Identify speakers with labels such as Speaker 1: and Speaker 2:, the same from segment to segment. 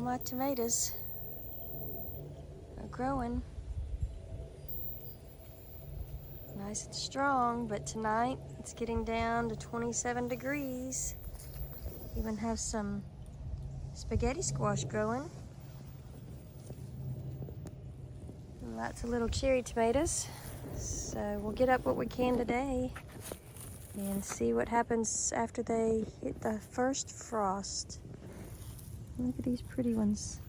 Speaker 1: my tomatoes are growing. Nice and strong, but tonight it's getting down to 27 degrees. Even have some spaghetti squash growing. And lots of little cherry tomatoes. So we'll get up what we can today and see what happens after they hit the first frost. Look at these pretty ones.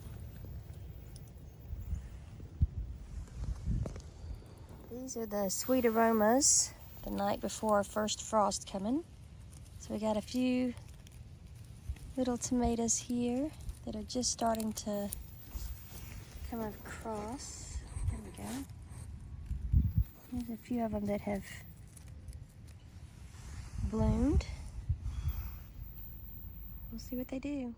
Speaker 1: These are the sweet aromas the night before our first frost coming. So we got a few little tomatoes here that are just starting to come across. There we go. There's a few of them that have bloomed. We'll see what they do.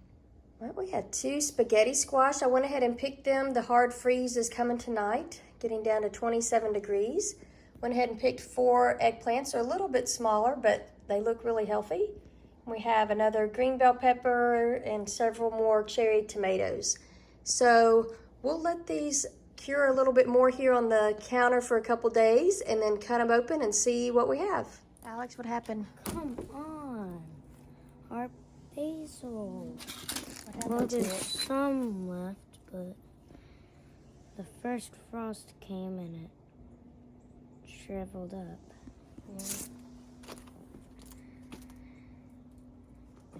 Speaker 1: Well, we had 2 spaghetti squash. I went ahead and picked them. The hard freeze is coming tonight, getting down to 27 degrees. Went ahead and picked 4 eggplants. They're a little bit smaller, but they look really healthy. We have another green bell pepper and several more cherry tomatoes. So we'll let these cure a little bit more here on the counter for a couple days and then cut them open and see what we have. Alex, what happened?
Speaker 2: Come on. Our basil.
Speaker 1: What happened
Speaker 2: Well,
Speaker 1: to
Speaker 2: there's
Speaker 1: it?
Speaker 2: some left, but the first frost came and it shriveled up.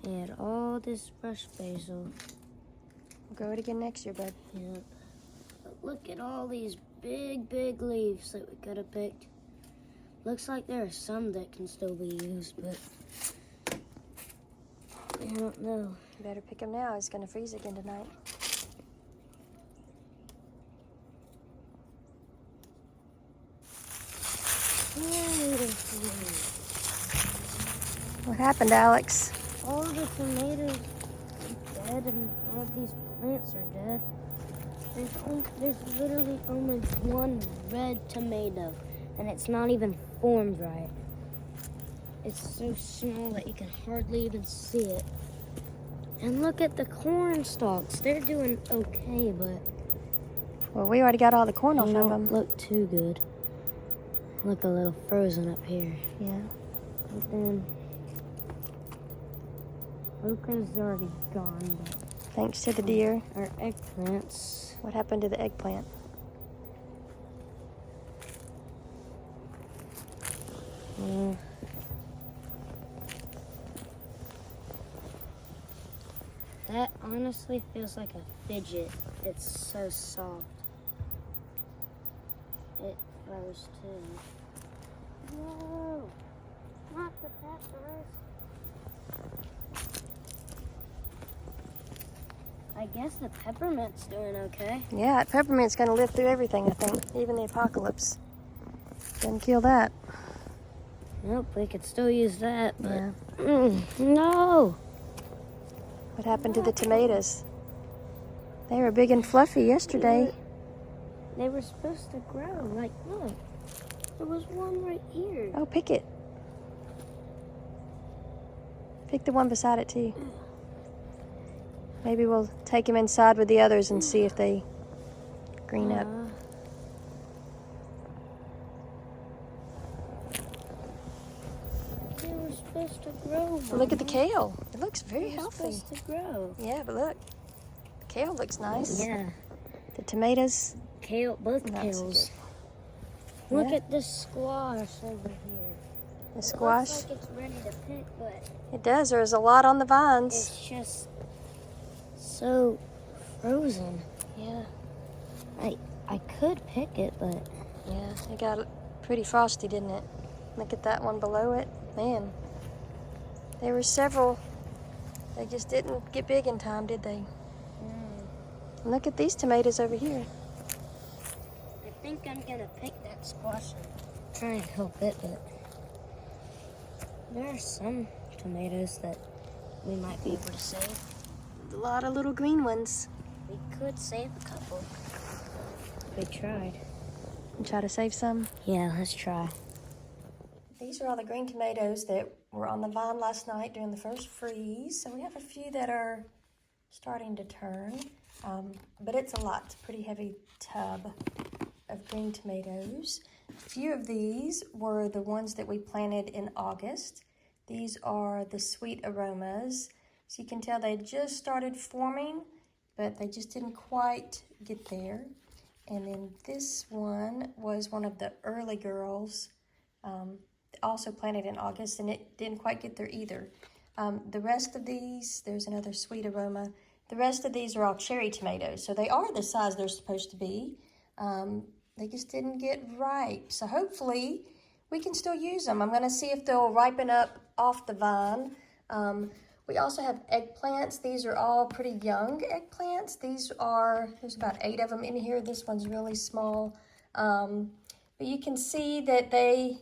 Speaker 2: We had all this fresh basil.
Speaker 1: We'll grow it again next year, bud.
Speaker 2: Yep. But look at all these big leaves that we could have picked. Looks like there are some that can still be used, but I don't know.
Speaker 1: You better pick them now. It's going to freeze again tonight. What happened, Alex?
Speaker 2: All the tomatoes are dead and all these plants are dead. There's literally only one red tomato and it's not even formed right. It's so small that you can hardly even see it. And look at the corn stalks. They're doing okay, but
Speaker 1: Well, we already got all the corn off
Speaker 2: they
Speaker 1: of
Speaker 2: don't
Speaker 1: them.
Speaker 2: look too good. Look a little frozen up here.
Speaker 1: Yeah.
Speaker 2: But then okra's already gone, but
Speaker 1: Thanks to the deer.
Speaker 2: our eggplants.
Speaker 1: What happened to the eggplant?
Speaker 2: Yeah. That honestly feels like a fidget. It's so soft. It froze too. No! Not the peppers. I guess the peppermint's doing okay.
Speaker 1: Yeah, peppermint's going to live through everything, I think. Even the apocalypse. Didn't kill that.
Speaker 2: Nope, we could still use that, but
Speaker 1: Yeah.
Speaker 2: No!
Speaker 1: What happened to the tomatoes? They were big and fluffy yesterday.
Speaker 2: They were supposed to grow. Like, look, there was one right here.
Speaker 1: Oh, pick it. Pick the one beside it, too. Maybe we'll take them inside with the others and see if they green up.
Speaker 2: They were supposed to grow.
Speaker 1: Look at the
Speaker 2: Mama.
Speaker 1: kale. It looks very
Speaker 2: They were
Speaker 1: healthy.
Speaker 2: supposed to grow.
Speaker 1: Yeah, but look. The kale looks nice.
Speaker 2: Yeah,
Speaker 1: The tomatoes,
Speaker 2: kale, both
Speaker 1: not so
Speaker 2: kales.
Speaker 1: good.
Speaker 2: Look
Speaker 1: Yeah.
Speaker 2: at this squash over here.
Speaker 1: The
Speaker 2: It
Speaker 1: squash.
Speaker 2: looks like it's ready to pick, but
Speaker 1: It does. There's a lot on the vines.
Speaker 2: it's just so frozen.
Speaker 1: Yeah.
Speaker 2: I could pick it, but
Speaker 1: Yeah, it got pretty frosty, didn't it? Look at that one below it. Man, there were several. They just didn't get big in time, did they? And look at these tomatoes over here.
Speaker 2: I think I'm gonna pick that squash and try and help it, but there are some tomatoes that we might be able to save.
Speaker 1: A lot of little green ones.
Speaker 2: We could save a couple. We tried.
Speaker 1: And try to save some.
Speaker 2: Yeah, let's try.
Speaker 1: These are all the green tomatoes that were on the vine last night during the first freeze. So we have a few that are starting to turn, but it's a lot. It's a pretty heavy tub of green tomatoes. A few of these were the ones that we planted in August. These are the sweet aromas. So you can tell they just started forming, but they just didn't quite get there. And then this one was one of the early girls, also planted in August, and it didn't quite get there either. The rest of these, there's another sweet aroma. The rest of these are all cherry tomatoes, so they are the size they're supposed to be. They just didn't get ripe, so hopefully we can still use them. I'm gonna see if they'll ripen up off the vine. We also have eggplants. These are all pretty young eggplants. There's about 8 of them in here. This one's really small. But you can see that they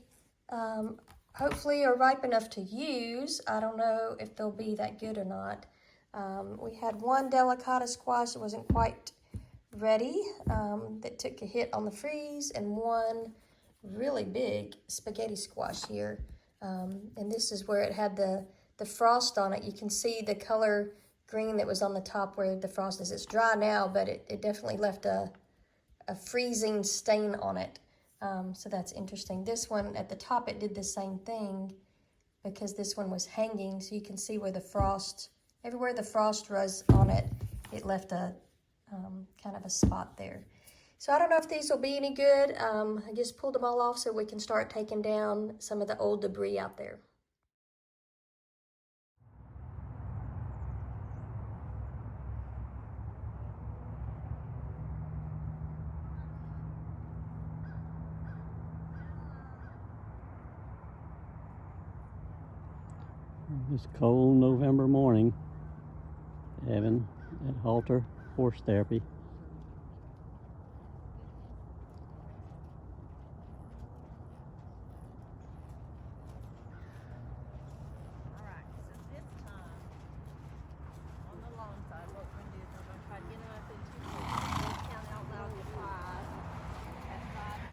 Speaker 1: hopefully are ripe enough to use. I don't know if they'll be that good or not. We had one delicata squash that wasn't quite ready, that took a hit on the freeze, and one really big spaghetti squash here. And this is where it had the frost on it. You can see the color green that was on the top where the frost is. It's dry now, but it definitely left a freezing stain on it. So that's interesting. This one at the top, it did the same thing because this one was hanging. So you can see where the frost, everywhere the frost was on it, it left a kind of a spot there. So I don't know if these will be any good. I just pulled them all off so we can start taking down some of the old debris out there.
Speaker 3: This cold November morning, Evan at Halter Horse Therapy.